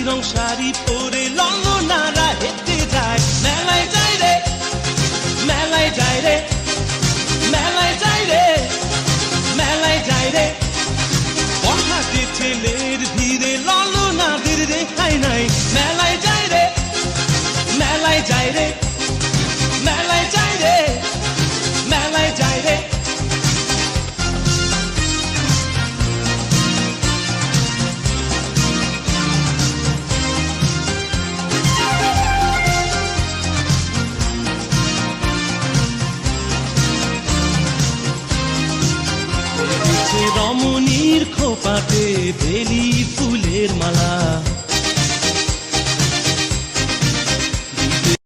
রং শাড়ি পরে ললনারা হেঁটে যায় মেলায় যায় রে মেলায় যায় রে মেলায় যায় রে মেলায় যায় রে বড়হাটে ছেলের ভিড়ে ললনাদের রেখাই নাই মেলায় যায় রে মেলায় যায় রে মেলায় যায় রে মেলায় যায় রে রমণীর খোপাতে বেলি ফুলের মালা